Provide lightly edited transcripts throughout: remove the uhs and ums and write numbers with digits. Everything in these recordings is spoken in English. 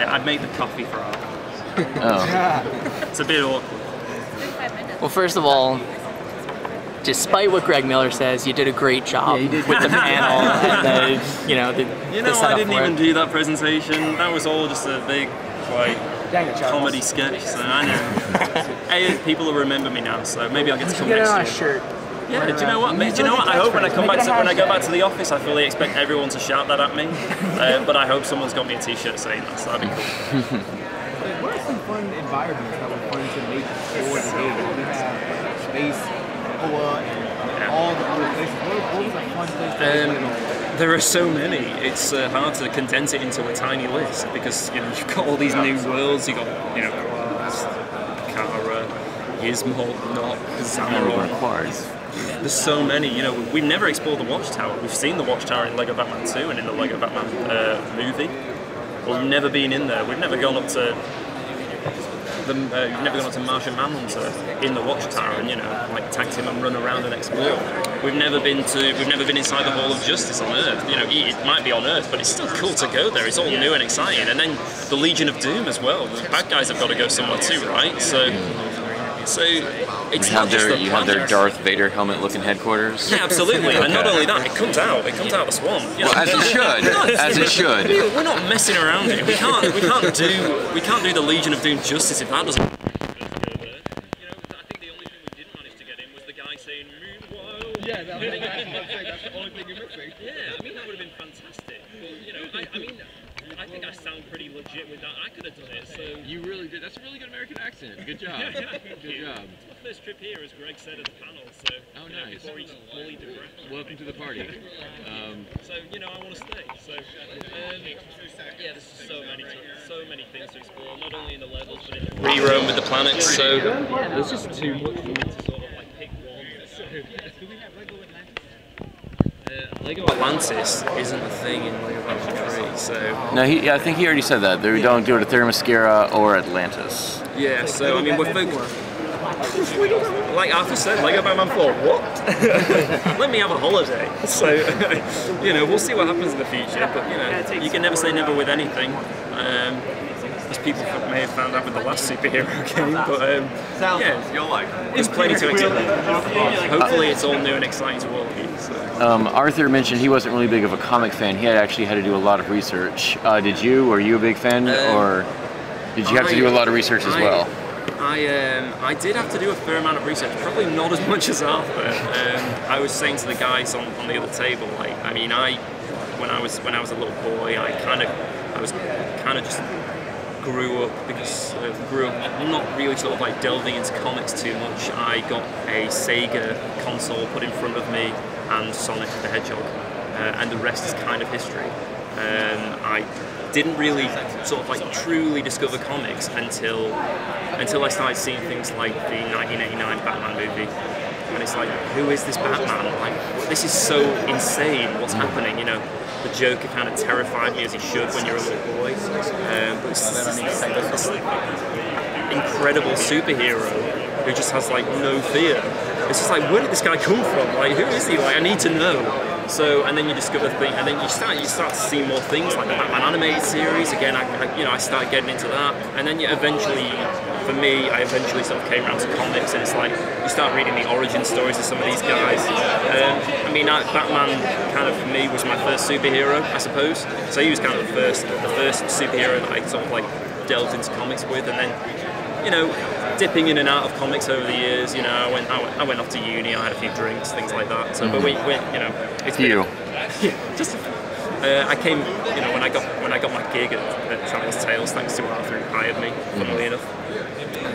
I'd make the coffee for her. Oh. It's a bit awkward. Well, first of all, despite what Greg Miller says, you did a great job with the panel and the, you know, the I didn't even do that presentation. That was all just a big, like, comedy sketch. So I know. People will remember me now. So maybe I'll get to come next year. Shirt. Yeah. Do you know what? I hope when I go back to the office, I fully expect everyone to shout that at me. But I hope someone's got me a T-shirt saying that. So that'd be cool. What are some fun environments that were fun to make for the game? We have space, and all the other places. What was a fun place to There are so many. It's hard to condense it into a tiny list because you've got all these new worlds. You've got Kara, Gizmo, Not, Zamorant. There's so many. We've never explored the Watchtower. We've seen the Watchtower in Lego Batman 2 and in the Lego Batman movie. But we've never been in there. We've never gone up to Martian Manhunter in the Watchtower and like tagged him and run around and explore. We've never been inside the Hall of Justice on Earth. It might be on Earth, but it's still cool to go there. It's all new and exciting. And then the Legion of Doom as well. The bad guys have got to go somewhere too, right? So it's not just you have their Darth Vader helmet-looking headquarters. Yeah, absolutely. And not only that, it comes out of the swamp. Well, as it should. As it should. We're not messing around here. We can't do the Legion of Doom justice if that doesn't. I think the only thing we didn't manage to get in was the guy saying "Meanwhile." Yeah, that's the only thing you're missing. Yeah, I mean that would have been fantastic. But, I think I sound pretty legit with that. I could have done it. So you really did. That's a really good American accent. Good job. Good job. It's my first trip here, as Greg said at the panel. So nice. Before he bullied the crap. Welcome to the party. So I want to stay. So yeah, there's so many things to explore. Not only in the levels, but in the re-roam with the planets. So there's just too much for me to sort of like pick one. So do we have Lego Atlantis? Lego Atlantis isn't a thing in Lego Batman 3, so... No, I think he already said that. They don't do it at Themyscira or Atlantis. Yeah, so, I mean, we're focused... Like Arthur said, Lego Batman 4, what? Let me have a holiday. So, we'll see what happens in the future, but, you can never say never with anything. As people may have found out with the last superhero game, but there's plenty to explore. Hopefully it's all new and exciting to all of you. So. Arthur mentioned he wasn't really big of a comic fan. He actually had to do a lot of research. Did you? Were you a big fan, or did you have to do a lot of research as well? I did have to do a fair amount of research, probably not as much as Arthur. I was saying to the guys on the other table, when I was a little boy, I was kind of just grew up not really sort of like delving into comics too much. I got a Sega console put in front of me and Sonic the Hedgehog, and the rest is kind of history. I didn't really sort of like truly discover comics until I started seeing things like the 1989 Batman movie. And it's like, who is this Batman? Like, this is so insane, what's happening, The Joker kind of terrified me, as he should when you're a little boy. But it's this incredible superhero who just has like no fear. It's just like, where did this guy come from? Like, who is he? Like, I need to know. So, and then you discover things, and then you start to see more things, like the Batman animated series. Again, I started getting into that, and then for me, I eventually sort of came around to comics, and it's like you start reading the origin stories of some of these guys. Batman kind of for me was my first superhero, I suppose. So he was kind of the first superhero that I sort of like delved into comics with, and then dipping in and out of comics over the years. I went off to uni, I had a few drinks, things like that. So, but it's been just. I came, when I got my gig at Sharples Tales, thanks to Arthur who hired me, funnily enough,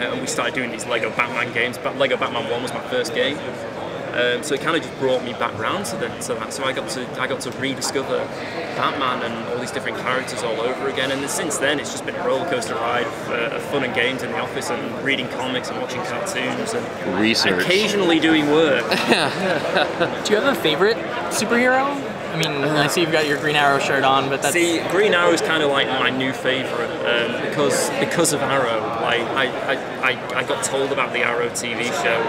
and we started doing these Lego Batman games. But Lego Batman 1 was my first game, so it kind of just brought me back round to that. So I got to rediscover Batman and all these different characters all over again. And then since then, it's just been a roller coaster ride of fun and games in the office and reading comics and watching cartoons and research, occasionally doing work. Do you have a favorite superhero? I mean, I see you've got your Green Arrow shirt on, but that's... See, Green Arrow is kind of like my new favourite because of Arrow. I got told about the Arrow TV show.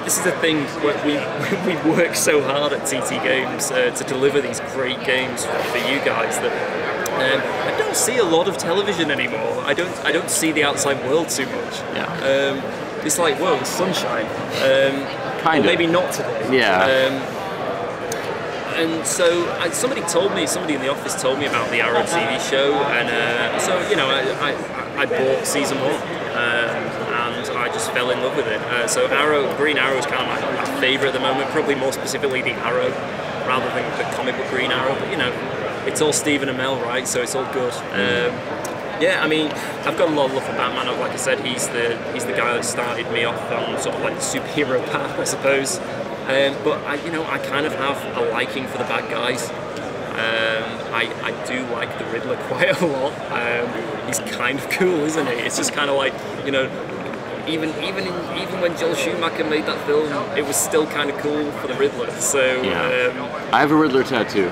This is the thing, we work so hard at TT Games to deliver these great games for you guys that I don't see a lot of television anymore. I don't see the outside world too much. Yeah. It's like, whoa, the sunshine. Kind of. Maybe not today. Yeah. And so somebody in the office told me about the Arrow TV show, and so you know, I bought season 1, and I just fell in love with it. So Green Arrow is kind of my favourite at the moment, probably more specifically the Arrow, rather than the comic book Green Arrow. But you know, it's all Stephen Amell, right? So it's all good. Yeah, I mean, I've got a lot of love for Batman. Like I said, he's the guy that started me off on sort of like the superhero path, I suppose. But I kind of have a liking for the bad guys. I do like the Riddler quite a lot. He's kind of cool, isn't he? It's just kind of like, you know, even when Joel Schumacher made that film, it was still kind of cool for the Riddler. So I have a Riddler tattoo.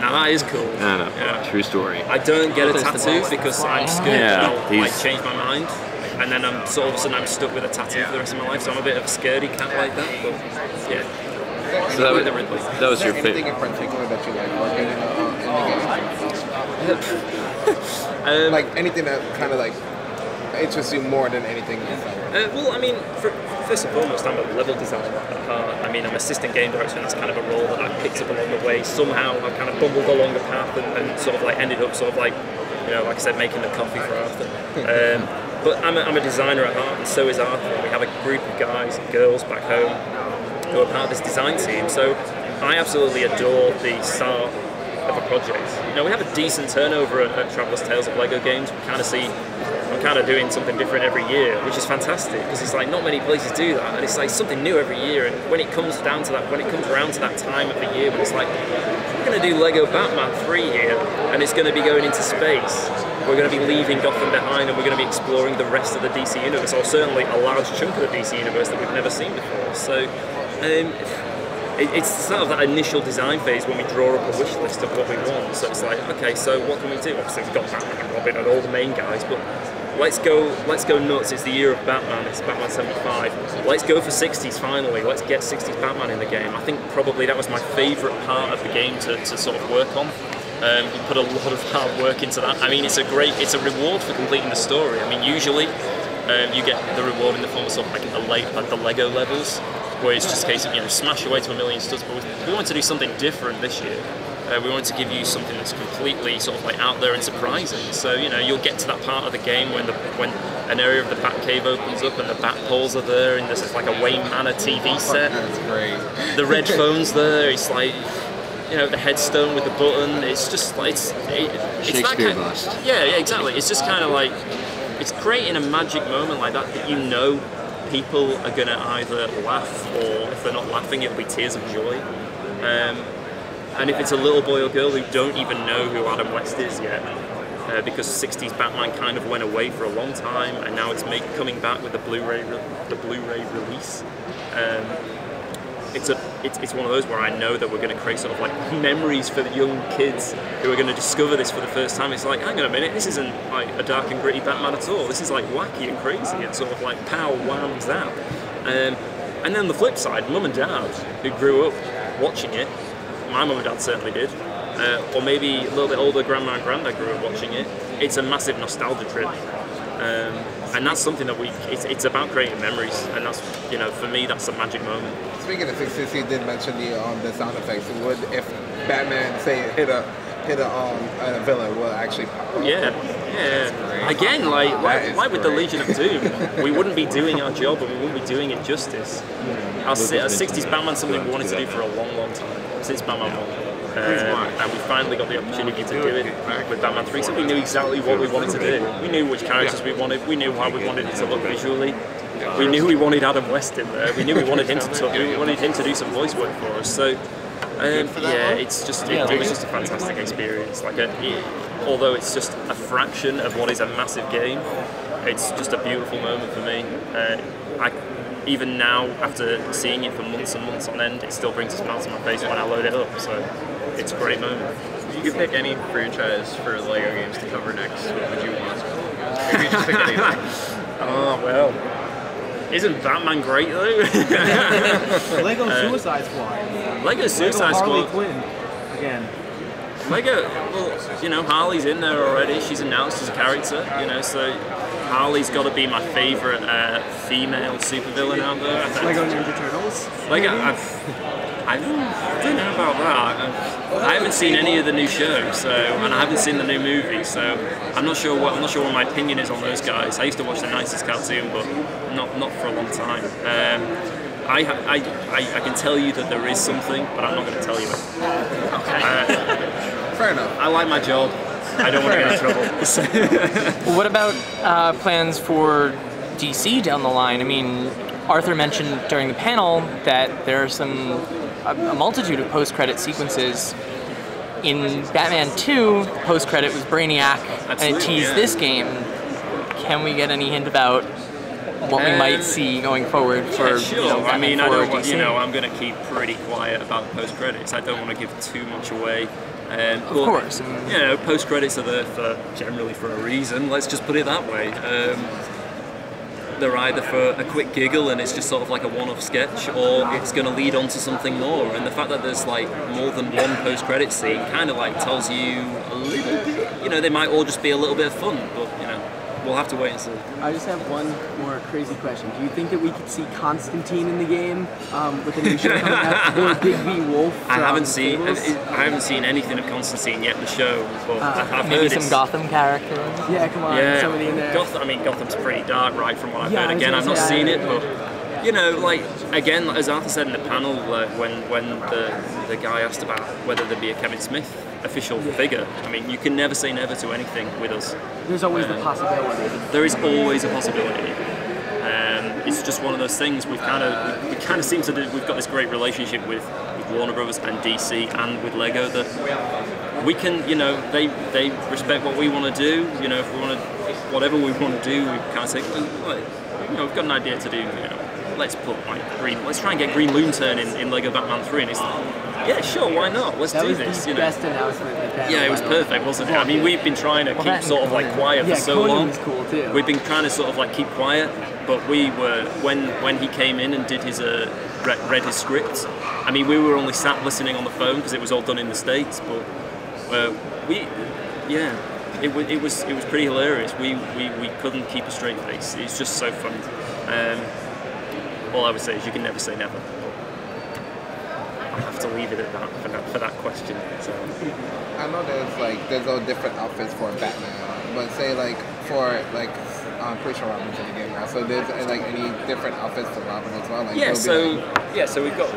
Now that is cool. Yeah. True story. I don't get a tattoo because I'm scared that I'll like change my mind. And then all of a sudden I'm stuck with a tattoo for the rest of my life, so I'm a bit of a scaredy cat like that, but yeah. So that was your anything favorite. in particular that you like working in the game? Like anything that kind of like interests you more than anything else? Well, I mean, first and foremost, I'm a level designer at heart. I mean, I'm assistant game director, and that's kind of a role that I picked up along the way. Somehow I've kind of bumbled along the path and sort of like ended up sort of like, you know, like I said, making the coffee for Arthur. But I'm a designer at heart, and so is Arthur. We have a group of guys and girls back home who are part of this design team. So I absolutely adore the start of a project. You know, we have a decent turnover at Traveller's Tales of Lego games. We kind of see I'm kind of doing something different every year, which is fantastic because it's like not many places do that, and it's like something new every year. And when it comes around to that time of the year when it's like, we're going to do Lego Batman 3 here, and it's going to be going into space. We're going to be leaving Gotham behind, and we're going to be exploring the rest of the DC universe, or certainly a large chunk of the DC universe that we've never seen before. So it's sort of that initial design phase when we draw up a wish list of what we want. So it's like, okay, so what can we do? Obviously we've got Batman and Robin and all the main guys, but let's go nuts. It's the year of Batman. It's Batman 75. Let's go for 60s finally. Let's get 60s Batman in the game. I think probably that was my favourite part of the game to sort of work on. You put a lot of hard work into that. I mean, it's a reward for completing the story. I mean, usually you get the reward in the form of sort of like the Lego levels, where it's just a case of, you know, smash away to a million studs. But we wanted to do something different this year. We wanted to give you something that's completely sort of like out there and surprising. So, you know, you'll get to that part of the game when an area of the Batcave opens up and the bat poles are there, and there's like a Wayne Manor TV set. That's great. The red phone's there. It's like, you know, the headstone with the button. It's just like it's Shakespeare that kind bust. Yeah, exactly. It's just kind of like it's creating a magic moment like that you know people are gonna either laugh, or if they're not laughing, it'll be tears of joy. And if it's a little boy or girl who don't even know who Adam West is yet, because 60s Batman kind of went away for a long time, and now it's coming back with the Blu-ray release. It's one of those where I know that we're going to create sort of like memories for the young kids who are going to discover this for the first time. It's like, hang on a minute, this isn't like a dark and gritty Batman at all. This is like wacky and crazy and sort of like pow, wham, zap. And then on the flip side, Mum and Dad, who grew up watching it, my mum and dad certainly did, or maybe a little bit older grandma and granddad grew up watching it, it's a massive nostalgia trip. And that's something that it's about creating memories, and that's, you know, for me, that's a magic moment. Speaking of 60s, you did mention the sound effects. Would, if Batman, say, hit a villain, will actually pop up? Yeah. Again, like with the Legion of Doom, we wouldn't be doing our job, and we wouldn't be doing it justice. Our 60s Batman's something we wanted to do for a long, long time, since Batman 1. And we finally got the opportunity to do it with Batman 3, so we knew exactly what we wanted to do. We knew which characters we wanted, we knew how we wanted it to look visually, we knew we wanted Adam West in there, we knew we wanted him to talk, we wanted him to do some voice work for us. So yeah, it was just a fantastic experience. Like, although it's just a fraction of what is a massive game, it's just a beautiful moment for me. Even now, after seeing it for months and months on end, it still brings a smile to my face when I load it up, so it's a great moment. If you could pick any franchise for Lego games to cover next, what would you want? If you just pick anything. Oh, well, isn't Batman great though? Lego Suicide Squad. Lego Suicide Lego Harley Squad. Quinn, again. Lego, well, you know, Harley's in there already. She's announced as a character, you know, so Harley's got to be my favourite female supervillain out there. I think. Lego Ninja Turtles? Like, I don't know about that. I haven't seen any of the new shows, so, and I haven't seen the new movie, so I'm not sure what my opinion is on those guys. I used to watch the 90s cartoon, but not for a long time. I can tell you that there is something, but I'm not going to tell you it. Fair enough. I like my job. I don't want to get in trouble. Well, what about plans for DC down the line? I mean, Arthur mentioned during the panel that there are a multitude of post-credit sequences. In Batman 2, post-credit was Brainiac, and it teased this game. Can we get any hint about what we might see going forward for sure. you know, Batman I mean, 4 I don't or want, DC? you know, I'm going to keep pretty quiet about the post-credits. I don't want to give too much away. Of course. You know, post-credits are there generally for a reason. Let's just put it that way. They're either for a quick giggle and it's just sort of like a one-off sketch, or it's going to lead on to something more. And the fact that there's like more than one post-credit scene kind of like tells you a little bit. You know, they might all just be a little bit of fun, but you know, we'll have to wait and see. I just have one more crazy question. Do you think that we could see Constantine in the game with the new show coming out, or Big V Wolf? I haven't seen anything of Constantine yet in the show, but I've Maybe heard some Gotham characters. Yeah, come on, Yeah, somebody in there. Gotham's pretty dark, right? From what I've Yeah, heard. I was Again, gonna I've not say, seen it, but you know, like again, as Arthur said in the panel, when the guy asked about whether there'd be a Kevin Smith official figure, I mean, you can never say never to anything with us. There's always the possibility. There is always a possibility. It's just one of those things. We kind of seem to do. We've got this great relationship with Warner Brothers and DC and with Lego that we can, you know, they respect what we want to do. You know, if we want to, whatever we want to do, we kind of say, well, you know, we've got an idea to do. You know, let's put like let's try and get Green Lantern in Lego Batman 3, and it's like, yeah, sure, why not? Let's do this. The you know. best announcement they've had. Yeah, it was perfect, wasn't it? I mean, we've been trying to keep sort of like quiet for so long. Was cool too. We've been trying to sort of like keep quiet, but we were when he came in and did his read his script. I mean, we were only sat listening on the phone because it was all done in the States, but it was pretty hilarious. We couldn't keep a straight face. It's just so funny. All I would say is you can never say never. I have to leave it at that for that question. So. I know there's all different outfits for Batman, but say like for like I'm pretty sure Robin's in the game now. So there's like any different outfits for Robin as well. Like, so we've got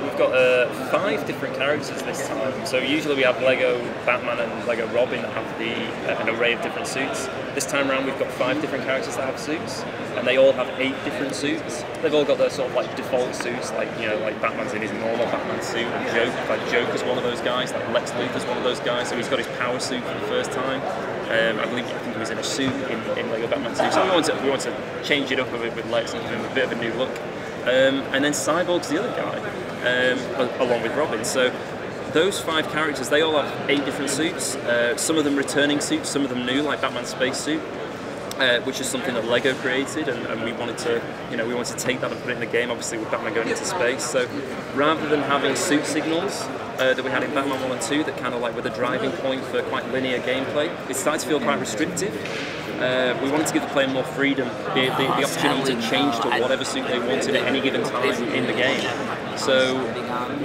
5 different characters this time. So usually we have Lego Batman and Lego Robin that have an array of different suits. This time around we've got 5 different characters that have suits, and they all have 8 different suits. They've all got their sort of like default suits, like you know, like Batman's in his normal Batman suit, and Joker's one of those guys, like Lex Luthor's one of those guys. So he's got his power suit for the first time. I think he was in a suit in Lego Batman 2. So we want to change it up a bit with Lex and give him a bit of a new look. And then Cyborg's the other guy, along with Robin. So those 5 characters, they all have 8 different suits. Some of them returning suits, some of them new, like Batman's spacesuit, which is something that Lego created, and we wanted to take that and put it in the game. Obviously, with Batman going into space. So rather than having suit signals that we had in Batman 1 and 2, that kind of like were the driving point for quite linear gameplay, it started to feel quite restrictive. We wanted to give the player more freedom, the opportunity to change to whatever suit they wanted at any given time in the game. So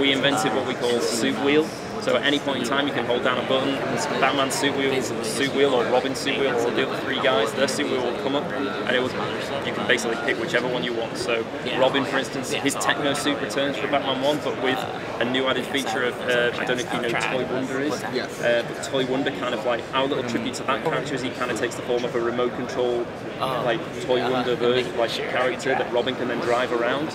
we invented what we call Suit Wheel. So at any point in time you can hold down a button, Batman's suit wheel or Robin's suit wheel, or the other 3 guys, their suit wheel will come up, and you can basically pick whichever one you want. So Robin, for instance, his techno suit returns for Batman 1, but with a new added feature of, I don't know if you know who Toy Wonder is, but Toy Wonder kind of like, our little tribute to that character is he kind of takes the form of a remote control, like Toy Wonder version, like character that Robin can then drive around.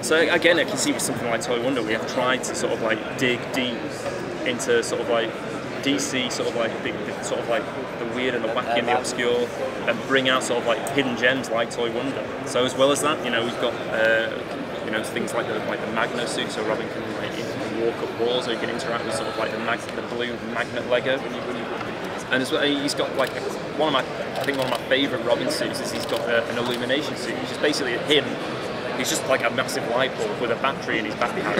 So again, I can see with something like Toy Wonder, we have tried to sort of like dig deep into sort of like DC, sort of like the weird and the wacky and the obscure, and bring out sort of like hidden gems like Toy Wonder. So as well as that, you know, we've got things like the Magno suit, so Robin can walk up walls, or you can interact with sort of like the blue magnet Lego. And as well, he's got like one of my favourite Robin suits is he's got an illumination suit, which is basically him he's just like a massive light bulb with a battery in his backpack.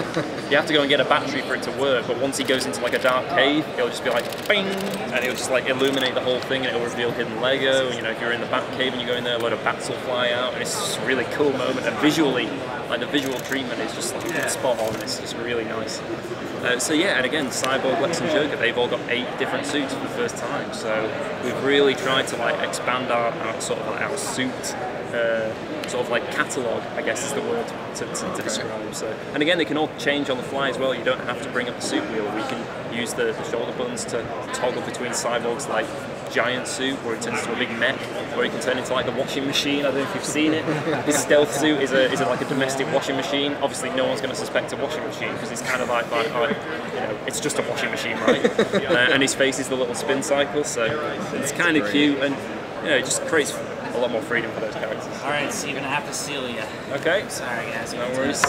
You have to go and get a battery for it to work, but once he goes into like a dark cave, it'll just be like bing, and it'll just like illuminate the whole thing, and it'll reveal hidden Lego. You know, if you're in the Batcave and you go in there, a lot of bats will fly out, and it's just a really cool moment. And visually, like the visual treatment is just like spot on. It's just really nice. So yeah, and again, Cyborg, Lex, and Joker, they've all got 8 different suits for the first time. So we've really tried to like expand our sort of like our suit sort of like catalogue, I guess is the word to describe. So, and again, they can all change on the fly as well. You don't have to bring up the suit wheel. We can use the shoulder buttons to toggle between Cyborg's like giant suit, where it turns into a big mech, where it can turn into like a washing machine. I don't know if you've seen it. His stealth suit is like a domestic washing machine. Obviously, no one's going to suspect a washing machine because it's kind of like you know, it's just a washing machine, right? And his face is the little spin cycle, so it's kind of cute, and you know, it just creates a lot more freedom for those characters. All right, Steven, I have to seal you. Okay. Sorry, guys. No worries.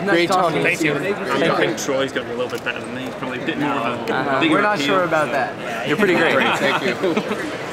Great talking. Thank you. I think Troy's going to be a little bit better than me. He's probably a bit more of a bigger We're not appeal. sure about that. You're pretty great. Thank you.